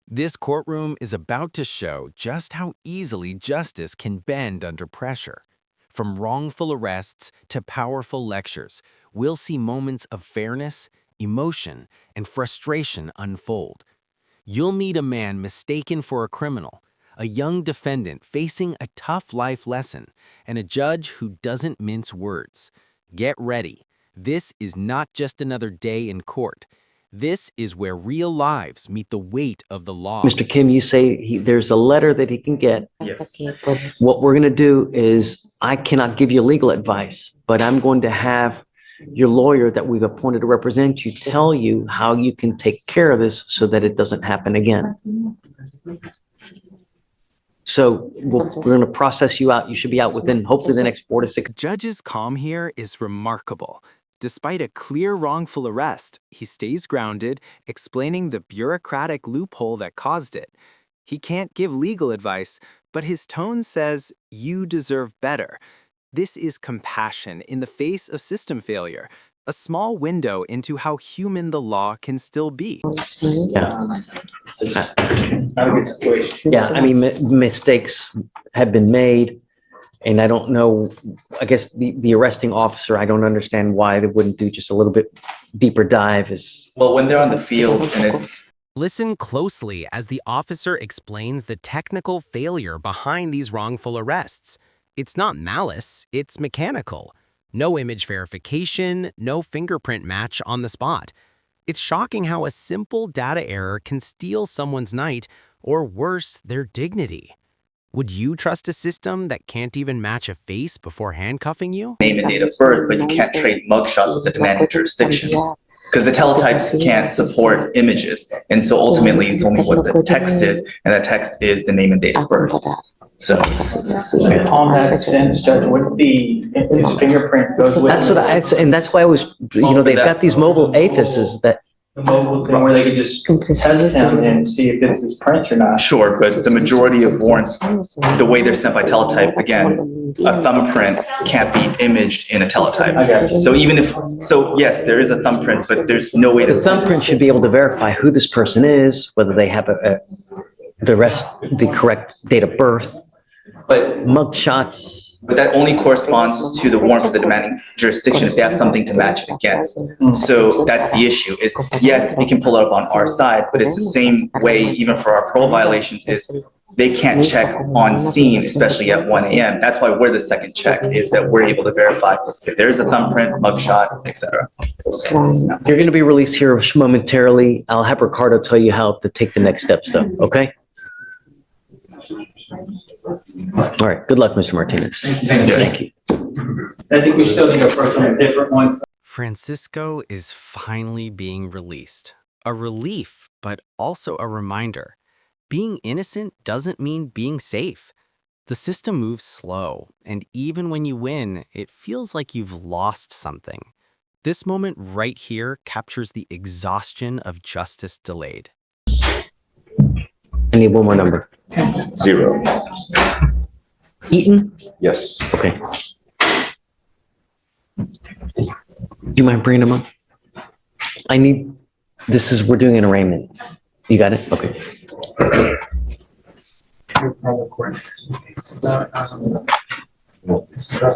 This courtroom is about to show just how easily justice can bend under pressure. From wrongful arrests to powerful lectures, we'll see moments of fairness, emotion, and frustration unfold. You'll meet a man mistaken for a criminal, a young defendant facing a tough life lesson, and a judge who doesn't mince words. Get ready. This is not just another day in court. This is where real lives meet the weight of the law. Mr. Kim, you say there's a letter that he can get. Yes. What we're going to do is, I cannot give you legal advice, but I'm going to have your lawyer that we've appointed to represent you tell you how you can take care of this so that it doesn't happen again. So we're going to process you out. You should be out within hopefully the next 4 to 6. Judge's calm here is remarkable. Despite a clear wrongful arrest, he stays grounded, explaining the bureaucratic loophole that caused it. He can't give legal advice, but his tone says, "You deserve better." This is compassion in the face of system failure, a small window into how human the law can still be. Yeah. Yeah, I mean, mistakes have been made. And I don't know, I guess the arresting officer, I don't understand why they wouldn't do just a little bit deeper dive. Well, when they're on the field and it's... Listen closely as the officer explains the technical failure behind these wrongful arrests. It's not malice, it's mechanical. No image verification, no fingerprint match on the spot. It's shocking how a simple data error can steal someone's night, or worse, their dignity. Would you trust a system that can't even match a face before handcuffing you? Name and date of birth, but you can't trade mugshots with the demanding jurisdiction because the teletypes can't support images. And so ultimately it's only what the text is, and that text is the name and date of birth. So on that sense, Judge, would his fingerprint goes with And that's why I was, they've got these mobile aphises that. the mobile thing where they could just test him and see if it's his prints or not? sure, but the majority of warrants, the way they're sent by teletype, again, a thumbprint can't be imaged in a teletype. I got you. So even if, so yes, there is a thumbprint, but there's no way to. The thumbprint should be able to verify who this person is, whether they have the correct date of birth. But Mugshots. that only corresponds to the warrant for the demanding jurisdiction if they have something to match it against. So that's the issue is, yes, they can pull it up on our side, but it's the same way even for our parole violations is they can't check on scene, especially at 1 a.m. That's why we're the second check, is that we're able to verify if there's a thumbprint, mugshot, etc. You're going to be released here momentarily. I'll have Ricardo tell you how to take the next steps though, okay? All right, good luck, Mr. Martinez. Thank you. I think we still need to approach on a different one. Francisco is finally being released. A relief, but also a reminder. Being innocent doesn't mean being safe. The system moves slow, and even when you win, it feels like you've lost something. This moment right here captures the exhaustion of justice delayed. I need one more number. 0. Eaton? Yes. Okay. Do you mind bringing them up? We're doing an arraignment. You got it? Okay.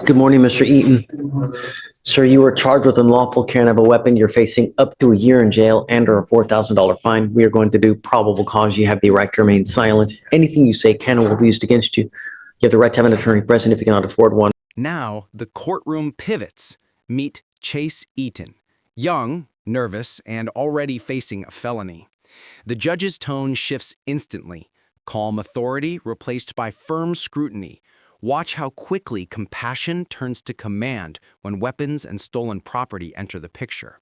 Good morning, Mr. Eaton. Sir, you were charged with unlawful carrying of a weapon. You're facing up to a year in jail and or a $4,000 fine. We are going to do probable cause. You have the right to remain silent. Anything you say can or will be used against you. You have the right to have an attorney present if you cannot afford one. Now, the courtroom pivots. Meet Chase Eaton. Young, nervous, and already facing a felony. The judge's tone shifts instantly. Calm authority replaced by firm scrutiny. Watch how quickly compassion turns to command when weapons and stolen property enter the picture.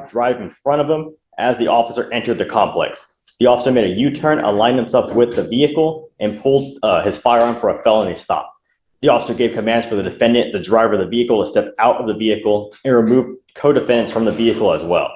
Drive in front of him as the officer entered the complex. The officer made a U-turn, aligned himself with the vehicle, and pulled his firearm for a felony stop. The officer gave commands for the defendant, the driver of the vehicle, to step out of the vehicle and remove co-defendants from the vehicle as well.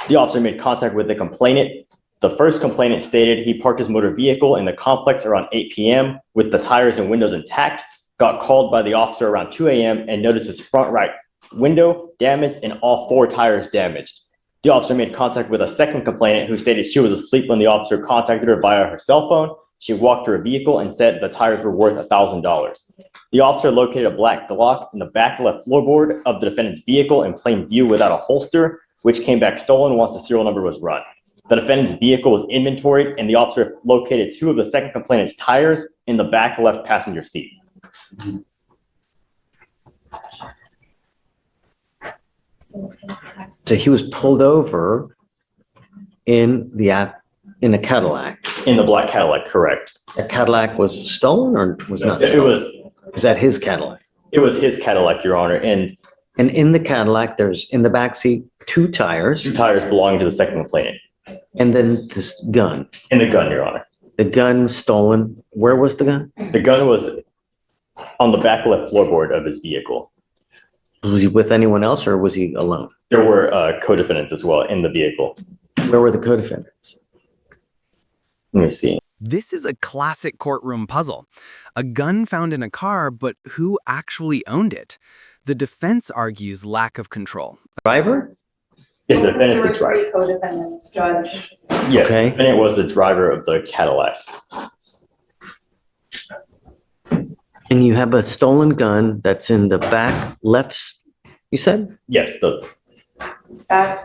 The officer made contact with the complainant. The first complainant stated he parked his motor vehicle in the complex around 8 p.m. with the tires and windows intact, got called by the officer around 2 a.m. and noticed his front right window damaged and all 4 tires damaged. The officer made contact with a second complainant who stated she was asleep when the officer contacted her via her cell phone. She walked to her vehicle and said the tires were worth $1,000. The officer located a black Glock in the back left floorboard of the defendant's vehicle in plain view without a holster, which came back stolen once the serial number was run. The defendant's vehicle was inventoried, and the officer located 2 of the second complainant's tires in the back left passenger seat. So he was pulled over in a Cadillac. In the black Cadillac, correct. The Cadillac was stolen or was not It stolen? was Is that his Cadillac? his Cadillac, Your Honor, and And in the Cadillac, there's in the backseat 2 tires 2 tires belonging to the second complainant. and then this gun. And the gun, Your Honor. The gun stolen. Where was the gun? The gun was on the back left floorboard of his vehicle. Was he with anyone else or was he alone? There were co-defendants as well in the vehicle. Where were the co-defendants? Let me see. This is a classic courtroom puzzle. A gun found in a car, but who actually owned it? The defense argues lack of control. Driver? Yes, the defendant There is were the driver. 3 co-defendants, Judge. Yes, the Okay. defendant was the driver of the Cadillac. And you have a stolen gun that's in the back left, you said? Yes, the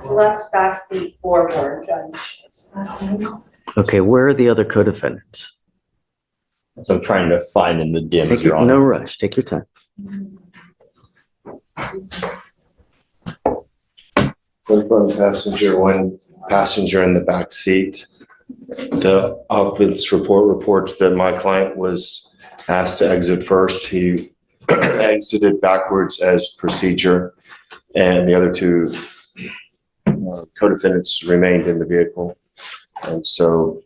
Left back seat forward, Judge. Okay, where are the other co-defendants? so I'm trying to find in the DIMS, Take Your your, no Honor. rush, take your time. One passenger, 1 passenger in the back seat. The offense report reports that my client was asked to exit first. He exited backwards as procedure, and the other 2 co-defendants remained in the vehicle. And so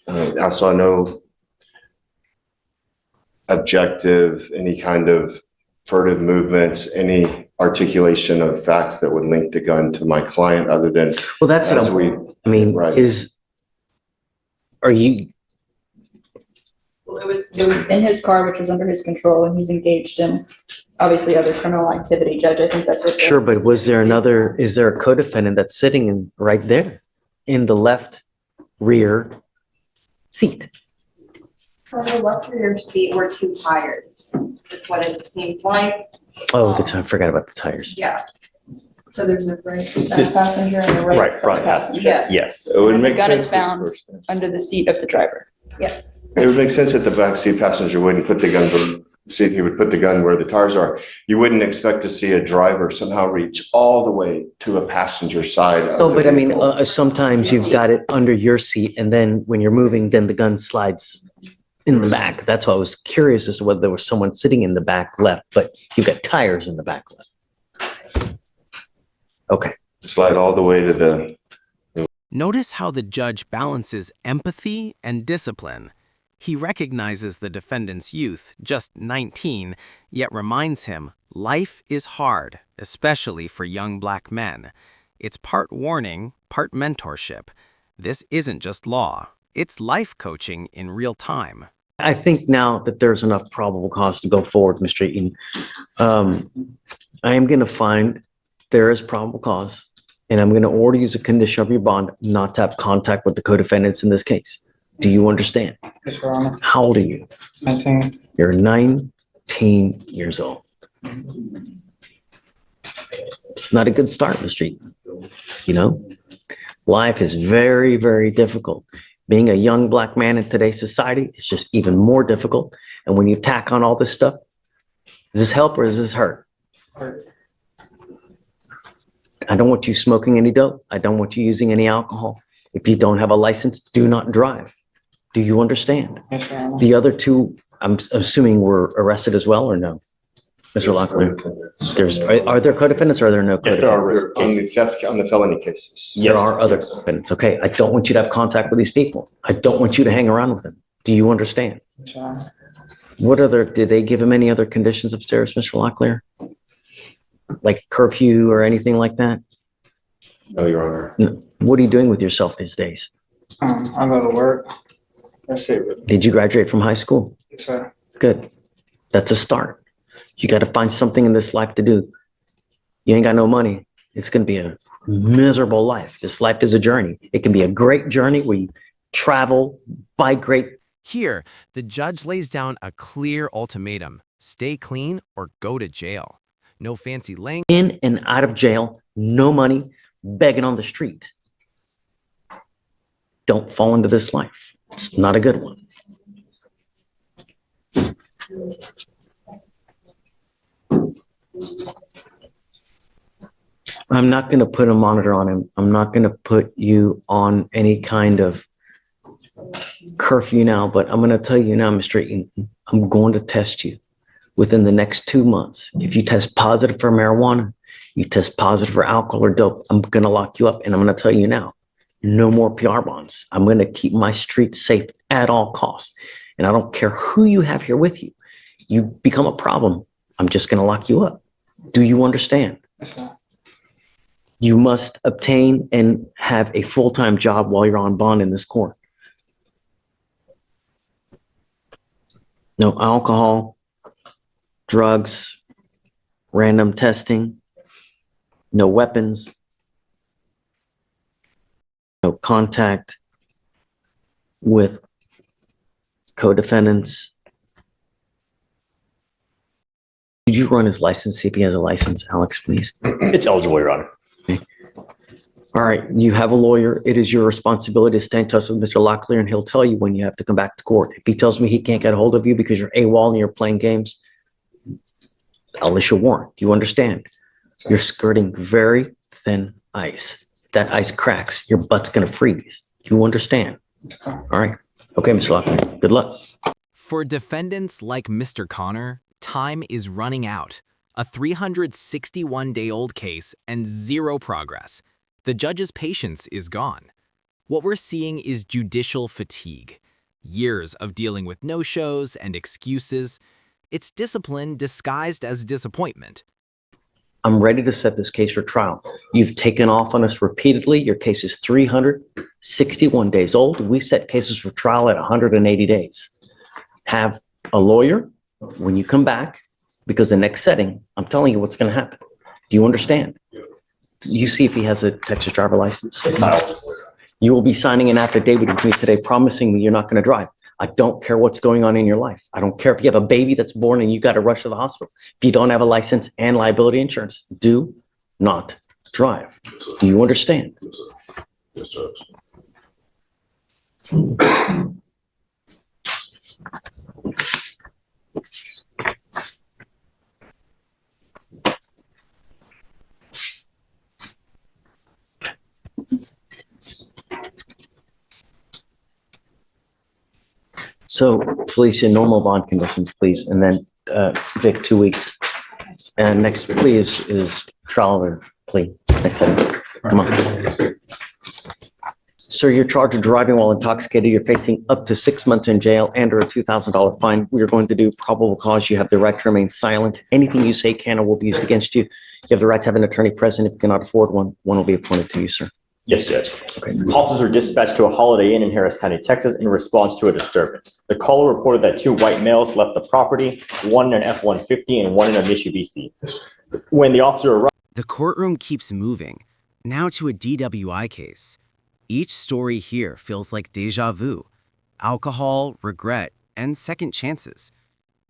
I saw no objective, any kind of furtive movements, any articulation of facts that would link the gun to my client other than Well, that's what as we, I mean, Right. are you, Well, it was in his car, which was under his control, and he's engaged in obviously other criminal activity, Judge. I think that's what. sure, but is there a co-defendant that's sitting in right there in the left rear seat? For the left rear seat were 2 tires, is what it seems like. Oh, I forgot about the tires. Yeah. So there's a right back passenger and a Right front passenger. Yes. Yes. it would And the make gun sense. is found under the seat of the driver. Yes. It would make sense that the backseat passenger wouldn't put the gun, see if he would put the gun where the tires are. You wouldn't expect to see a driver somehow reach all the way to a passenger side. of No, the but I mean, vehicle. sometimes you've got it under your seat and then when you're moving, then the gun slides in the back. That's why I was curious as to whether there was someone sitting in the back left, but you've got tires in the back left. Okay. Slide all the way to the, Notice how the judge balances empathy and discipline. He recognizes the defendant's youth, just 19, yet reminds him life is hard, especially for young Black men. It's part warning, part mentorship. This isn't just law. It's life coaching in real time. I think now that there's enough probable cause to go forward, Mr. Eaton, I am going to find there is probable cause, and I'm going to order you as a condition of your bond not to have contact with the co-defendants in this case. Do you understand? Yes, Your Honor. How old are you? 19. You're 19 years old. It's not a good start, Mr. Eaton. You know, life is very, very difficult. Being a young Black man in today's society is just even more difficult. And when you tack on all this stuff, does this help or does this hurt? I don't want you smoking any dope. I don't want you using any alcohol. If you don't have a license, do not drive. Do you understand? Yes, Your Honor. The other 2, I'm assuming were arrested as well or no? Mr. Locklear, are there co-defendants or are there no Yes, there are. co-defendants? on the felony cases. Yes. There are other co-defendants. Okay, I don't want you to have contact with these people. I don't want you to hang around with them. Do you understand? Yes, Your Honor. What other, did they give him any other conditions upstairs, Mr. Locklear? Like curfew or anything like that? No, Your Honor. No. What are you doing with yourself these days? I go to work. That's it, really. Did you graduate from high school? Yes, sir. Good. That's a start. You got to find something in this life to do. You ain't got no money. It's going to be a miserable life. This life is a journey. It can be a great journey where you travel, buy great. Here, the judge lays down a clear ultimatum: stay clean or go to jail. No fancy language. In and out of jail, no money, begging on the street. Don't fall into this life. It's not a good one. I'm not going to put a monitor on him. I'm not going to put you on any kind of curfew now, but I'm going to tell you now, Mr. Eaton, I'm going to test you within the next 2 months. If you test positive for marijuana, you test positive for alcohol or dope, I'm going to lock you up. And I'm going to tell you now, no more PR bonds. I'm going to keep my streets safe at all costs. And I don't care who you have here with you. You become a problem, I'm just going to lock you up. Do you understand? You must obtain and have a full-time job while you're on bond in this court. No alcohol, drugs, random testing, no weapons, no contact with co-defendants. Could you run his license, see if he has a license, Alex, please? It's eligible, Your Honor. All right, you have a lawyer. It is your responsibility to stay in touch with Mr. Locklear, and he'll tell you when you have to come back to court. If he tells me he can't get a hold of you because you're AWOL and you're playing games, I'll issue a warrant. Do you understand? You're skirting very thin ice. If that ice cracks, your butt's going to freeze. Do you understand? All right. Okay, Mr. Locklear, good luck. For defendants like Mr. Connor, time is running out. A 361-day-old case and zero progress. The judge's patience is gone. What we're seeing is judicial fatigue. Years of dealing with no-shows and excuses. It's discipline disguised as disappointment. I'm ready to set this case for trial. You've taken off on us repeatedly. Your case is 361 days old. We set cases for trial at 180 days. Have a lawyer when you come back, because the next setting, I'm telling you what's going to happen. Do you understand? You see if he has a Texas driver license. You will be signing an affidavit with me today promising me you're not going to drive. I don't care what's going on in your life. I don't care if you have a baby that's born and you got to rush to the hospital. If you don't have a license and liability insurance, do not drive. Do you understand? Yes, Judge. So Felicia, normal bond conditions, please. And then Vic, 2 weeks. And next plea is trial or plea. Next setting. Come on. Sir, you're charged with driving while intoxicated. You're facing up to 6 months in jail and or a $2,000 fine. We are going to do probable cause. You have the right to remain silent. Anything you say can or will be used against you. You have the right to have an attorney present. If you cannot afford one, one will be appointed to you, sir. Yes, Judge. Okay. Officers were dispatched to a Holiday Inn in Harris County, Texas, in response to a disturbance. The caller reported that 2 white males left the property, one in an F-150 and one in a Mitsubishi. When the officer arrived, The courtroom keeps moving, now to a DWI case. Each story here feels like deja vu, alcohol, regret, and second chances.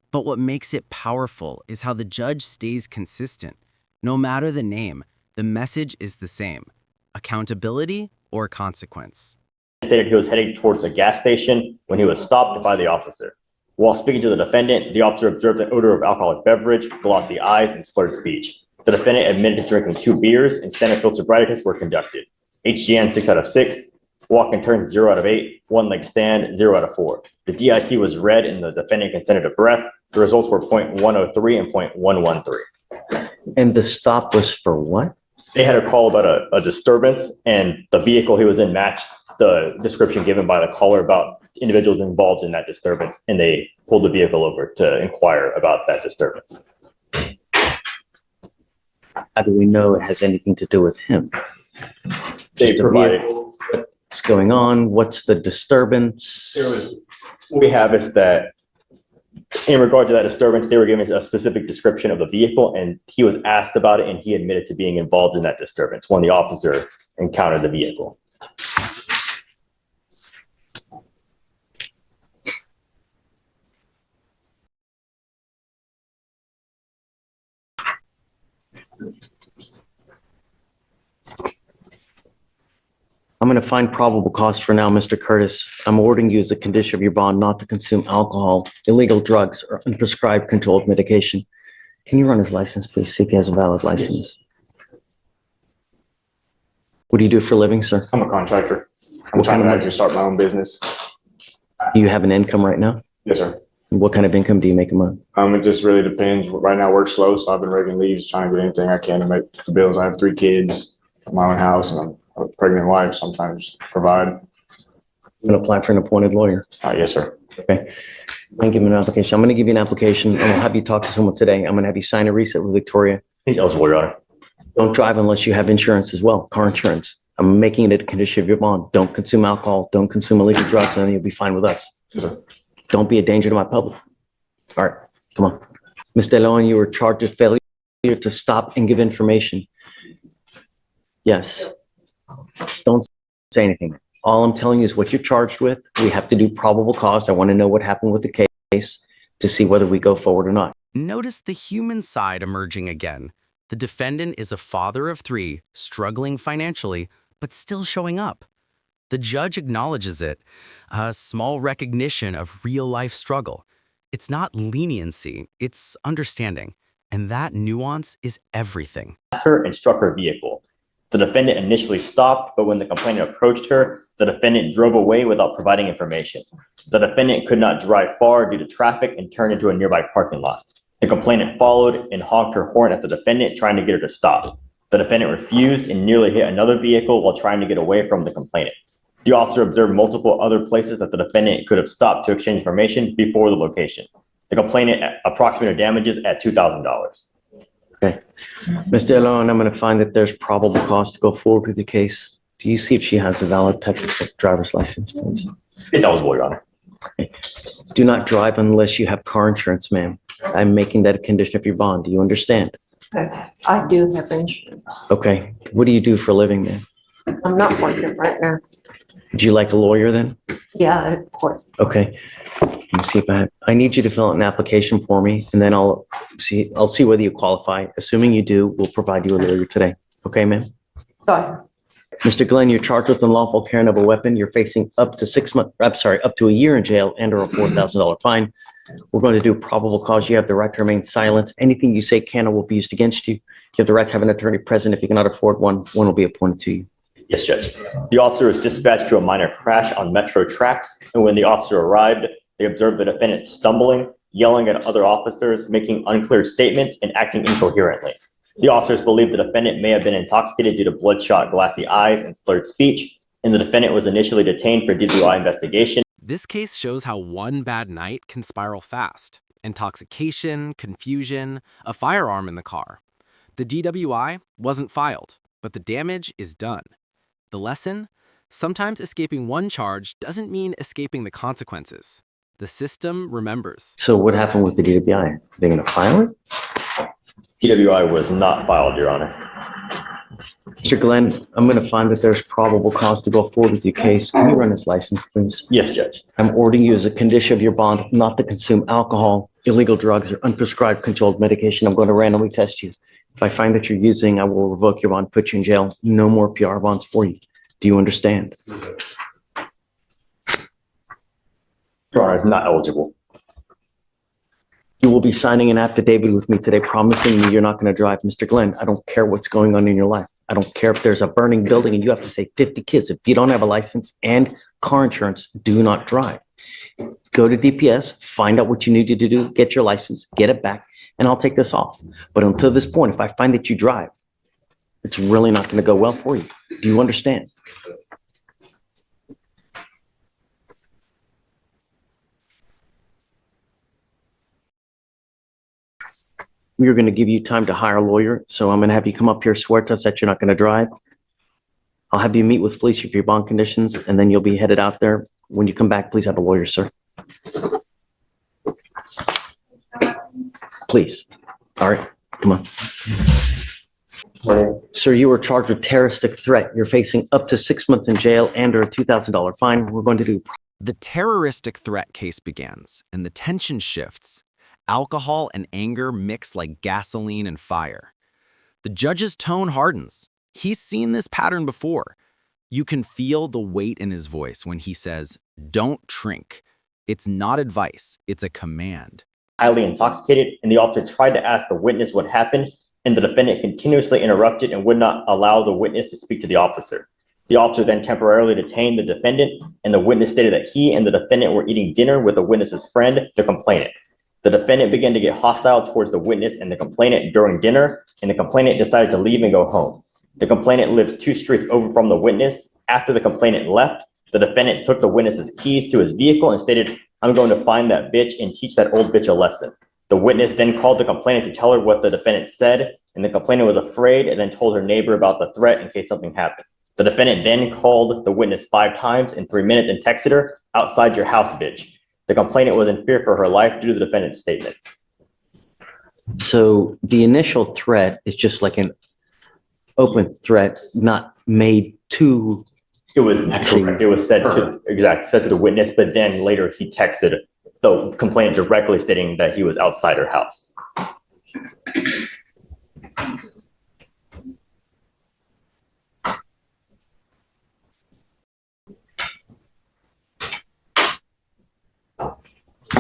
But what makes it powerful is how the judge stays consistent. No matter the name, the message is the same: accountability or consequence. stated he was heading towards a gas station when he was stopped by the officer. While speaking to the defendant, the officer observed an odor of alcoholic beverage, glossy eyes, and slurred speech. The defendant admitted to drinking 2 beers, and standard field sobriety tests were conducted. HGN 6 out of 6, walk and turn 0 out of 8, one leg stand 0 out of 4. The DIC was read and the defendant consented to breath. The results were 0.103 and 0.113. And the stop was for what? They had a call about a disturbance, and the vehicle he was in matched the description given by the caller about individuals involved in that disturbance, and they pulled the vehicle over to inquire about that disturbance. How do we know it has anything to do with him? They Just a provided, vehicle. What's going on? What's the disturbance? what we have is that In regard to that disturbance, they were given a specific description of the vehicle, and he was asked about it, and he admitted to being involved in that disturbance when the officer encountered the vehicle. I'm going to find probable cause for now, Mr. Curtis. I'm ordering you as a condition of your bond not to consume alcohol, illegal drugs, or unprescribed controlled medication. Can you run his license, please? See if he has a valid license. What do you do for a living, sir? I'm a contractor. I'm What trying kind to of- actually start my own business. Do you have an income right now? Yes, sir. What kind of income do you make a month? It just really depends. Right now, work's slow, so I've been raking leaves, trying to get anything I can to make the bills. I have 3 kids, my own house, and I'm a pregnant wife, so I'm trying to just provide. I'm going to apply for an appointed lawyer. Yes, sir. Okay. I'm giving an application. I'm going to give you an application. I'm going to have you talk to someone today. I'm going to have you sign a reset with Victoria. He's eligible, Your Honor. Don't drive unless you have insurance as well, car insurance. I'm making it a condition of your bond. Don't consume alcohol. Don't consume illegal drugs, and then you'll be fine with us. Yes, sir. Don't be a danger to my public. All right, come on. Ms. DeLeon, you were charged with failure to stop and give information. Yes. Don't say anything. All I'm telling you is what you're charged with. We have to do probable cause. I want to know what happened with the case to see whether we go forward or not. Notice the human side emerging again. The defendant is a father of 3, struggling financially, but still showing up. The judge acknowledges it, a small recognition of real-life struggle. It's not leniency, it's understanding. And that nuance is everything. Her and struck her vehicle. The defendant initially stopped, but when the complainant approached her, the defendant drove away without providing information. The defendant could not drive far due to traffic and turned into a nearby parking lot. The complainant followed and honked her horn at the defendant, trying to get her to stop. The defendant refused and nearly hit another vehicle while trying to get away from the complainant. The officer observed multiple other places that the defendant could have stopped to exchange information before the location. The complainant approximated damages at $2,000. Okay. Ms. DeLeon, I'm going to find that there's probable cause to go forward with the case. Do you see if she has a valid Texas driver's license, please? It's eligible, Your Honor. Do not drive unless you have car insurance, ma'am. I'm making that a condition of your bond. Do you understand? I do have insurance. Okay. What do you do for a living, ma'am? I'm not working right now. Would you like a lawyer then? Yeah, of course. Okay. Let me see if I need you to fill out an application for me, and then I'll see whether you qualify. Assuming you do, we'll provide you a lawyer today. Okay, ma'am? Sorry. Mr. Glenn, you're charged with unlawful carrying of a weapon. You're facing up to a year in jail and or a $4,000 fine. We're going to do probable cause. You have the right to remain silent. Anything you say can or will be used against you. You have the right to have an attorney present. If you cannot afford one will be appointed to you. Yes, Judge. The officer was dispatched to a minor crash on metro tracks, and when the officer arrived, they observed the defendant stumbling, yelling at other officers, making unclear statements, and acting incoherently. The officers believe the defendant may have been intoxicated due to bloodshot, glassy eyes and slurred speech, and the defendant was initially detained for DWI investigation. This case shows how one bad night can spiral fast. Intoxication, confusion, a firearm in the car. The DWI wasn't filed, but the damage is done. The lesson? Sometimes escaping one charge doesn't mean escaping the consequences. The system remembers. So what happened with the DWI? Are they going to file it? DWI was not filed, Your Honor. Mr. Glenn, I'm going to find that there's probable cause to go forward with your case. Can you run this license, please? Yes, Judge. I'm ordering you as a condition of your bond not to consume alcohol, illegal drugs, or unprescribed controlled medication. I'm going to randomly test you. If I find that you're using, I will revoke your bond, put you in jail. No more PR bonds for you. Do you understand? Your Honor is not eligible. You will be signing an affidavit with me today promising me you're not going to drive. Mr. Glenn, I don't care what's going on in your life. I don't care if there's a burning building and you have to save 50 kids. If you don't have a license and car insurance, do not drive. Go to DPS, find out what you need to do, get your license, get it back, and I'll take this off. But until this point, if I find that you drive, it's really not going to go well for you. Do you understand? We are going to give you time to hire a lawyer. So I'm going to have you come up here, swear to us that you're not going to drive. I'll have you meet with Felicia for your bond conditions, and then you'll be headed out there. When you come back, please have a lawyer, sir. Please. All right, come on. Morning. Sir, you were charged with terroristic threat. You're facing up to 6 months in jail and or a $2,000 fine. We're going to do. The terroristic threat case begins, and the tension shifts. Alcohol and anger mix like gasoline and fire. The judge's tone hardens. He's seen this pattern before. You can feel the weight in his voice when he says, "Don't drink." It's not advice, it's a command. Highly intoxicated, and the officer tried to ask the witness what happened, and the defendant continuously interrupted and would not allow the witness to speak to the officer. The officer then temporarily detained the defendant, and the witness stated that he and the defendant were eating dinner with the witness's friend, the complainant. The defendant began to get hostile towards the witness and the complainant during dinner, and the complainant decided to leave and go home. The complainant lives 2 streets over from the witness. After the complainant left, the defendant took the witness's keys to his vehicle and stated, "I'm going to find that bitch and teach that old bitch a lesson." The witness then called the complainant to tell her what the defendant said, and the complainant was afraid and then told her neighbor about the threat in case something happened. The defendant then called the witness 5 times in 3 minutes and texted her, "Outside your house, bitch." The complainant was in fear for her life due to the defendant's statements. So the initial threat is just like an open threat, not made to. It was actually, it was said to the witness, but then later he texted the complainant directly stating that he was outside her house.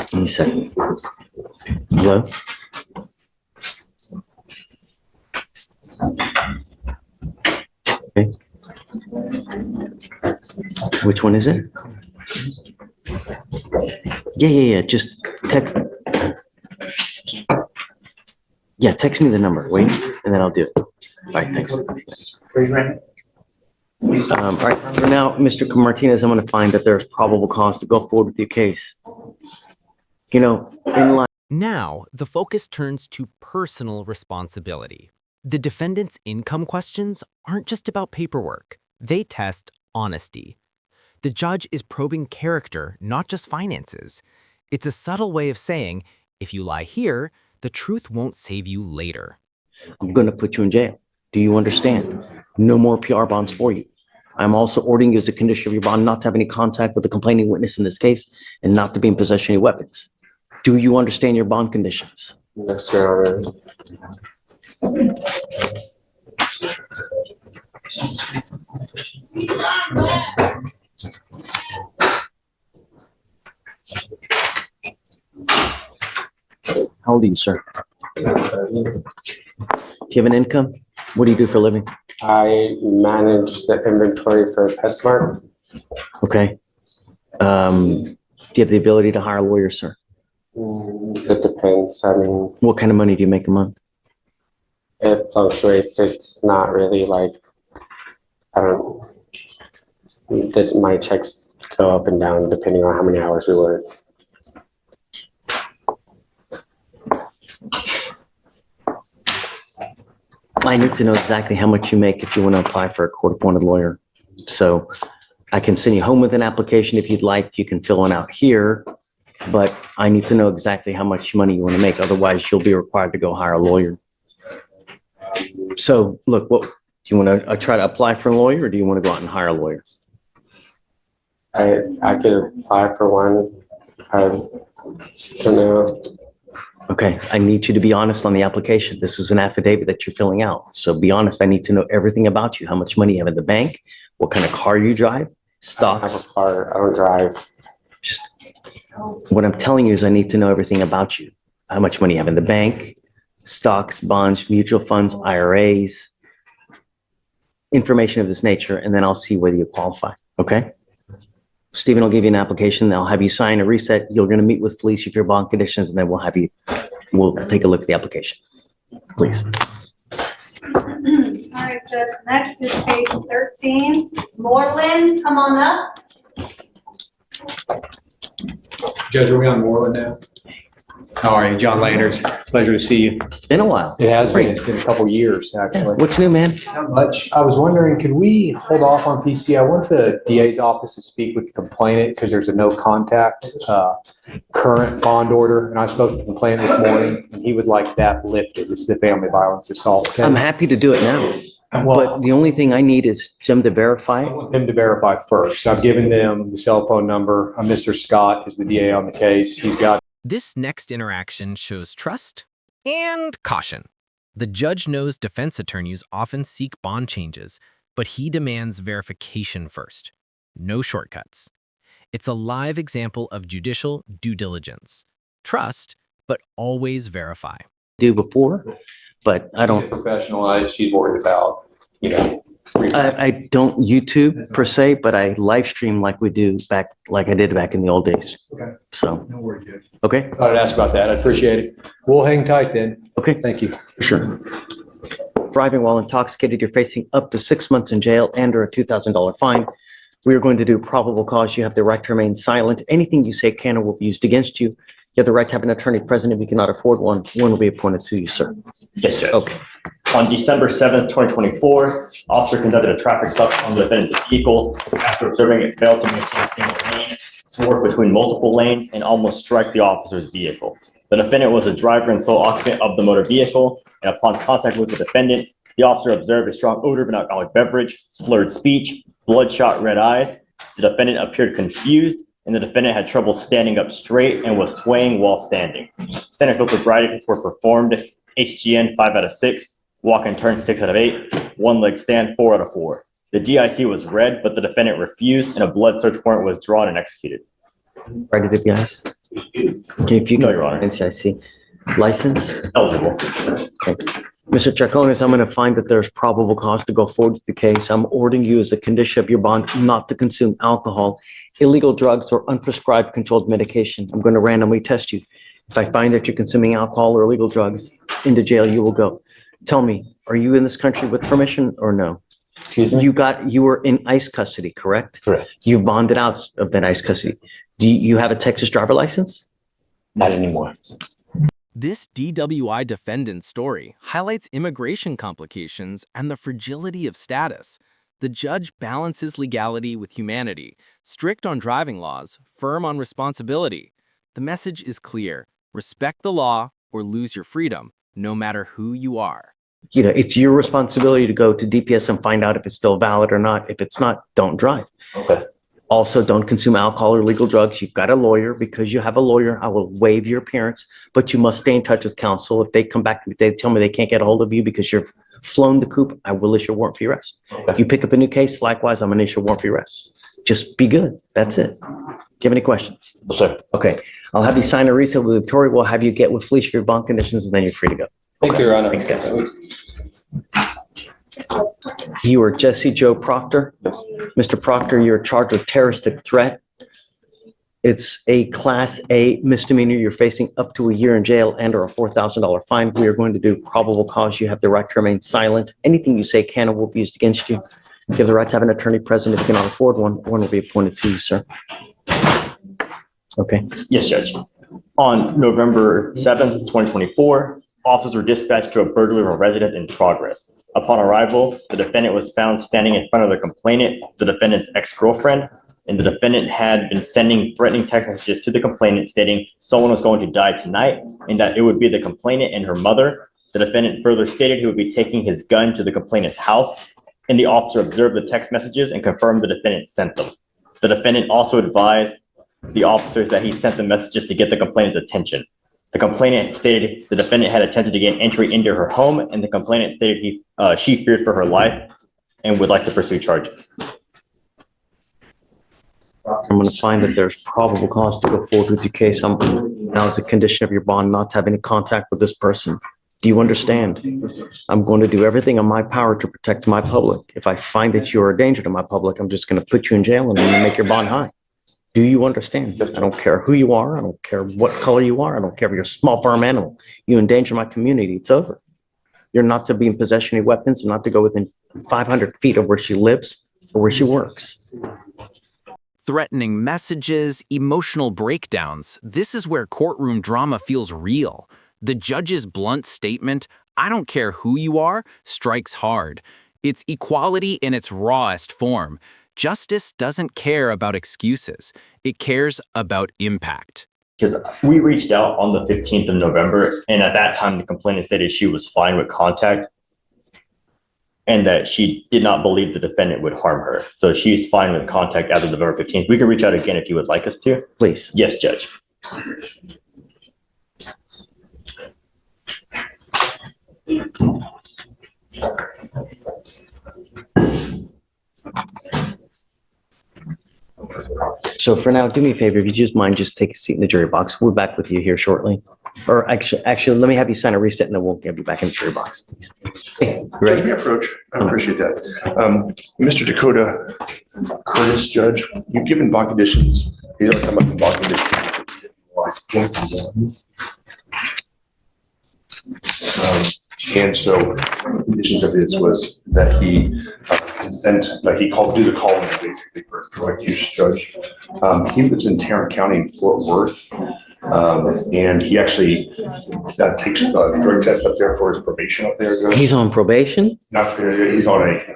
Give me a second. Hello? Okay. Which one is it? Yeah. Just text. Yeah, text me the number. Wait, and then I'll do it. All right, thanks. All right, for now, Mr. Martinez, I'm going to find that there's probable cause to go forward with your case. You know, in line. Now, the focus turns to personal responsibility. The defendant's income questions aren't just about paperwork. They test honesty. The judge is probing character, not just finances. It's a subtle way of saying, if you lie here, the truth won't save you later. I'm going to put you in jail. Do you understand? No more PR bonds for you. I'm also ordering you as a condition of your bond not to have any contact with the complaining witness in this case and not to be in possession of any weapons. Do you understand your bond conditions? Yes, Your Honor. How old are you, sir? Do you have an income? What do you do for a living? I manage the inventory for PetSmart. Okay. Do you have the ability to hire a lawyer, sir? It depends. I mean, What kind of money do you make a month? it fluctuates. It's not really like, I don't, my checks go up and down depending on how many hours we work. I need to know exactly how much you make if you want to apply for a court-appointed lawyer. So I can send you home with an application if you'd like. You can fill one out here, but I need to know exactly how much money you want to make. Otherwise, you'll be required to go hire a lawyer. So look, what do you want to try to apply for a lawyer, or do you want to go out and hire a lawyer? I could apply for one. I don't know. Okay, I need you to be honest on the application. This is an affidavit that you're filling out. So be honest. I need to know everything about you. How much money you have in the bank, what kind of car you drive, stocks. I have a car. I don't drive. Just what I'm telling you is I need to know everything about you. How much money you have in the bank, stocks, bonds, mutual funds, IRAs, information of this nature, and then I'll see whether you qualify. Okay? Stephen will give you an application. They'll have you sign a reset. You're going to meet with Felicia for your bond conditions, and then we'll take a look at the application. Please. All right, Judge, next is page 13. Moreland, come on up. Judge, are we on Moreland now? How are you? John Landers. Pleasure to see you. Been a while. It has been. Great. It's been a couple years, actually. What's new, man? Not much. I was wondering, could we hold off on PC? I want the DA's office to speak with the complainant because there's a no contact current bond order. And I spoke to the complainant this morning and he would like that lifted. This is a family violence assault case. I'm happy to do it now. But the only thing I need is Jim to verify. I want him to verify first. I've given them the cell phone number. Mr. Scott is the DA on the case. He's got. This next interaction shows trust and caution. The judge knows defense attorneys often seek bond changes, but he demands verification first. No shortcuts. It's a live example of judicial due diligence. Trust, but always verify. Do before, but I don't. Professional, she's worried about, I don't YouTube per se, but I live stream like we do back, like I did back in the old days. Okay. So, No worries, Judge. okay, Thought I'd ask about that. I appreciate it. We'll hang tight then. okay, Thank you. sure. Driving while intoxicated, you're facing up to 6 months in jail and or a $2,000 fine. We are going to do probable cause. You have the right to remain silent. Anything you say can or will be used against you. You have the right to have an attorney present if you cannot afford one. One will be appointed to you, sir. Yes, Judge. Okay. On December 7th, 2024, officer conducted a traffic stop on the defendant's vehicle. After observing it failed to maintain a single lane, swerved between multiple lanes, and almost struck the officer's vehicle. The defendant was the driver and sole occupant of the motor vehicle, and upon contact with the defendant, the officer observed a strong odor of an alcoholic beverage, slurred speech, bloodshot red eyes. The defendant appeared confused, and the defendant had trouble standing up straight and was swaying while standing. Standard filter sobriety tests were performed. HGN 5 out of 6, walk and turn 6 out of 8, one leg stand 4 out of 4. The DIC was read, but the defendant refused, and a blood search warrant was drawn and executed. Ready to be honest? Okay, if you No, can, Your Honor. NCIC license. Eligible. Mr. Chaconis, I'm going to find that there's probable cause to go forward with the case. I'm ordering you as a condition of your bond not to consume alcohol, illegal drugs, or unprescribed controlled medication. I'm going to randomly test you. If I find that you're consuming alcohol or illegal drugs, into jail you will go. Tell me, are you in this country with permission or no? Excuse me? You were in ICE custody, correct? Correct. You bonded out of that ICE custody. Do you have a Texas driver license? Not anymore. This DWI defendant's story highlights immigration complications and the fragility of status. The judge balances legality with humanity, strict on driving laws, firm on responsibility. The message is clear: respect the law or lose your freedom, no matter who you are. You know, it's your responsibility to go to DPS and find out if it's still valid or not. If it's not, don't drive. Okay. Also, don't consume alcohol or illegal drugs. You've got a lawyer. Because you have a lawyer, I will waive your appearance, but you must stay in touch with counsel. If they come back, if they tell me they can't get a hold of you because you've flown the coop, I will issue a warrant for your arrest. If you pick up a new case, likewise, I'm going to issue a warrant for your arrest. Just be good. That's it. Do you have any questions? No, sir. Okay. I'll have you sign a receipt with Victoria. We'll have you get with Felicia for your bond conditions, and then you're free to go. Thank you, Your Honor. Thanks, guys. You are Jesse Joe Proctor. Mr. Proctor, you're charged with terroristic threat. It's a Class A misdemeanor. You're facing up to a year in jail and or a $4,000 fine. We are going to do probable cause. You have the right to remain silent. Anything you say can or will be used against you. You have the right to have an attorney present. If you cannot afford one, one will be appointed to you, sir. Okay. Yes, Judge. On November 7th, 2024, officers were dispatched to a burglary of a residence in progress. Upon arrival, the defendant was found standing in front of the complainant, the defendant's ex-girlfriend, and the defendant had been sending threatening text messages to the complainant stating someone was going to die tonight and that it would be the complainant and her mother. The defendant further stated he would be taking his gun to the complainant's house, and the officer observed the text messages and confirmed the defendant sent them. The defendant also advised the officers that he sent the messages to get the complainant's attention. The complainant stated the defendant had attempted to gain entry into her home, and the complainant stated she feared for her life and would like to pursue charges. I'm going to find that there's probable cause to go forward with your case. Now it's a condition of your bond not to have any contact with this person. Do you understand? I'm going to do everything in my power to protect my public. If I find that you're a danger to my public, I'm just going to put you in jail and I'm going to make your bond high. Do you understand? I don't care who you are. I don't care what color you are. I don't care if you're a small farm animal. You endanger my community. It's over. You're not to be in possession of weapons and not to go within 500 feet of where she lives or where she works. threatening messages, emotional breakdowns. This is where courtroom drama feels real. The judge's blunt statement, "I don't care who you are," strikes hard. It's equality in its rawest form. Justice doesn't care about excuses. It cares about impact. Because we reached out on the 15th of November, and at that time, the complainant stated she was fine with contact and that she did not believe the defendant would harm her. So she's fine with contact as of November 15th. We can reach out again if you would like us to. Please. Yes, Judge. So for now, do me a favor, if you just mind, just take a seat in the jury box. We're back with you here shortly. Or actually, let me have you sign a reset and then we'll get you back in the jury box, please. Okay, you Judge, ready? may I approach? I appreciate that. Mr. Dakota Curtis, Judge, you've given bond conditions. These are come up in bond conditions. And so conditions of his was that he he called, do the call basically for direct use, Judge. He lives in Tarrant County in Fort Worth. And he actually takes a drug test up there for his probation up there, Judge. He's on probation? Not,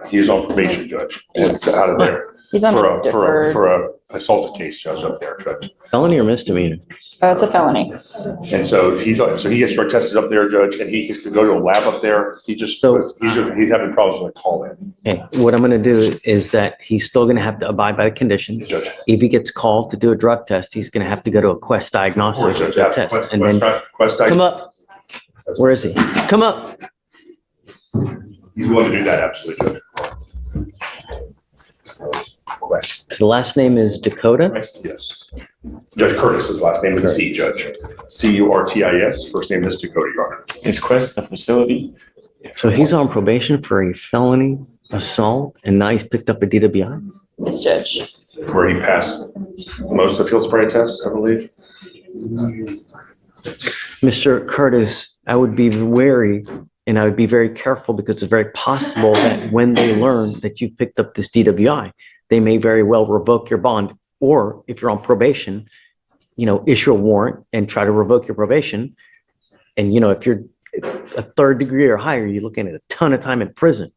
he's on probation, Judge. And it's out of there. He's on a For a assault case, Judge, up there, Judge. Felony or misdemeanor? It's a felony. And so he gets drug tested up there, Judge, and he could go to a lab up there. He's having problems with calling. Okay, what I'm gonna do is that he's still gonna have to abide by the conditions. Judge. If he gets called to do a drug test, he's gonna have to go to a Quest Diagnostics Judge, drug test. And then, Quest come up. Where is he? Come up. He's willing to do that, absolutely, Judge. So the last name is Dakota? Yes. Judge Curtis's last name is a C, Judge. Curtis, first name is Dakota, Your Honor. Is Quest the facility? So he's on probation for a felony assault and now he's picked up a DWI? Yes, Judge. Where he passed most of the field spray tests, I believe. Mr. Curtis, I would be wary and I would be very careful because it's very possible that when they learn that you've picked up this DWI, they may very well revoke your bond. Or if you're on probation, issue a warrant and try to revoke your probation. And, if you're a third degree or higher, you're looking at a ton of time in prison.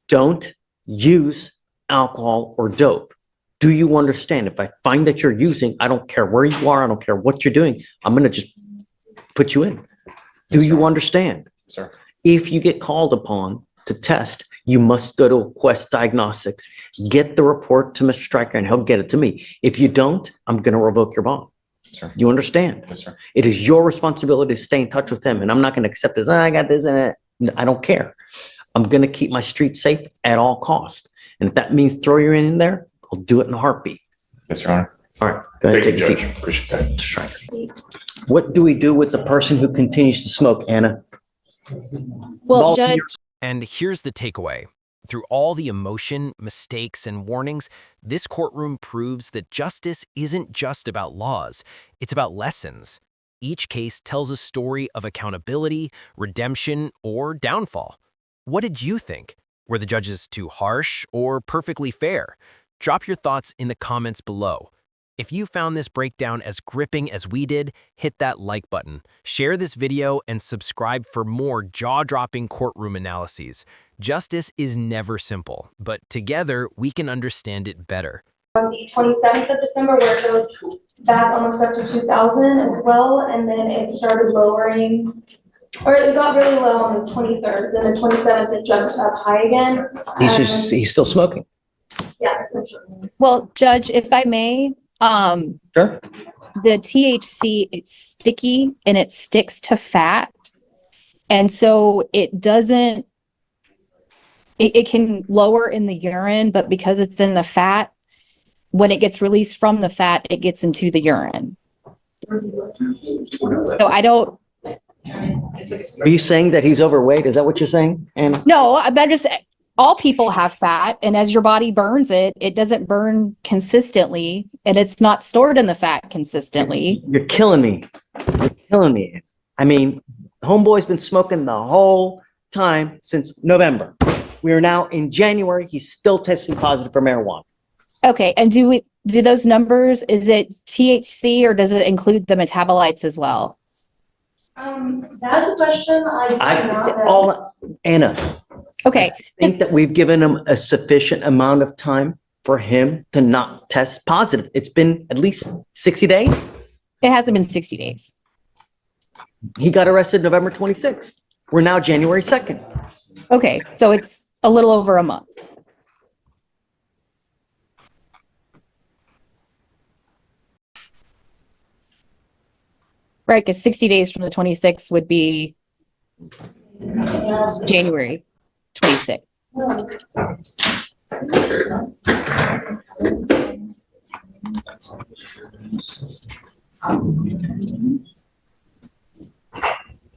Don't use alcohol or dope. Do you understand? If I find that you're using, I don't care where you are, I don't care what you're doing, I'm going to just put you in. Do you understand? Sir. If you get called upon to test, you must go to Quest Diagnostics, get the report to Mr. Stryker and he'll get it to me. If you don't, I'm going to revoke your bond. Sir. You understand? Yes, sir. It is your responsibility to stay in touch with him and I'm not going to accept this. I got this and that. I don't care. I'm going to keep my street safe at all costs. And if that means throw you in there, I'll do it in a heartball. Yes, Your Honor. All right, go ahead, Thank you, take a Judge. seat. Appreciate that. What do we do with the person who continues to smoke, Anna? Well, Judge, And here's the takeaway. Through all the emotion, mistakes, and warnings, this courtroom proves that justice isn't just about laws, it's about lessons. Each case tells a story of accountability, redemption, or downfall. What did you think? Were the judges too harsh or perfectly fair? Drop your thoughts in the comments below. If you found this breakdown as gripping as we did, hit that like button, share this video, and subscribe for more jaw-dropping courtroom analyses. Justice is never simple, but together we can understand it better. On the 27th of December, where it goes back almost up to 2,000 as well, and then it started lowering, or it got really low on the 23rd, then the 27th it jumped up high again. He's still smoking. Yeah, essentially. well, Judge, if I may, Sure. the THC, it's sticky and it sticks to fat. And so it doesn't, it can lower in the urine, but because it's in the fat, when it gets released from the fat, it gets into the urine. So I don't, Are you saying that he's overweight? Is that what you're saying, Anna? no, I'm just, all people have fat, and as your body burns it, it doesn't burn consistently, and it's not stored in the fat consistently. You're killing me. You're killing me. I mean, homeboy's been smoking the whole time since November. We are now in January. He's still testing positive for marijuana. Okay, and do those numbers, is it THC or does it include the metabolites as well? That's a question I do not know. Anna, Okay, I think that we've given him a sufficient amount of time for him to not test positive. It's been at least 60 days. it hasn't been 60 days. He got arrested November 26th. We're now January 2nd. Okay, so it's a little over a month. Right, because 60 days from the 26th would be January 26th.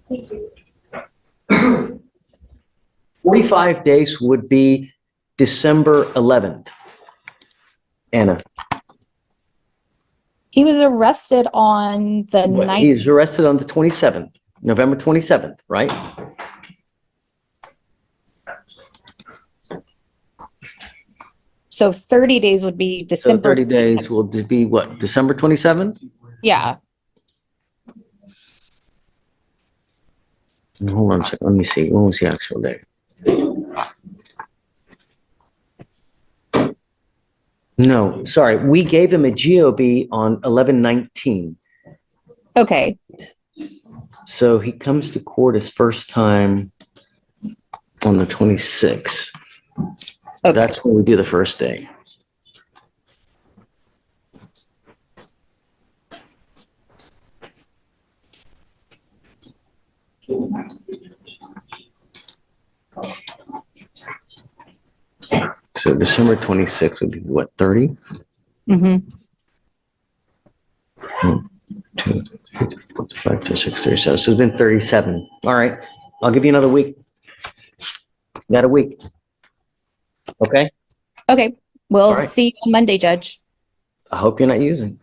Thank you. 45 days would be December 11th. Anna, He was arrested on the 9th. he's arrested on the 27th, November 27th, right? So 30 days would be So December. 30 days will be what, December 27th? Yeah, Hold on a second, let me see, when was the actual day? No, sorry, we gave him a GOB on 11/19. okay. So he comes to court his first time on the 26th. Okay. That's when we do the first day. So December 26th would be what, 30? Mm-hmm. 2, 3, 4, 5, 6, 37. So it's been 37. All right, I'll give you another week. You got a week. Okay, Okay, we'll All right. see you on Monday, Judge. I hope you're not using.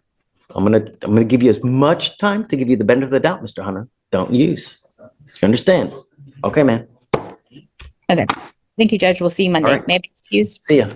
I'm gonna give you as much time to give you the benefit of the doubt, Mr. Hunter. Don't use. You understand? Okay, man. Okay, thank you, Judge. We'll see you Monday. All right. May I be excused? See ya.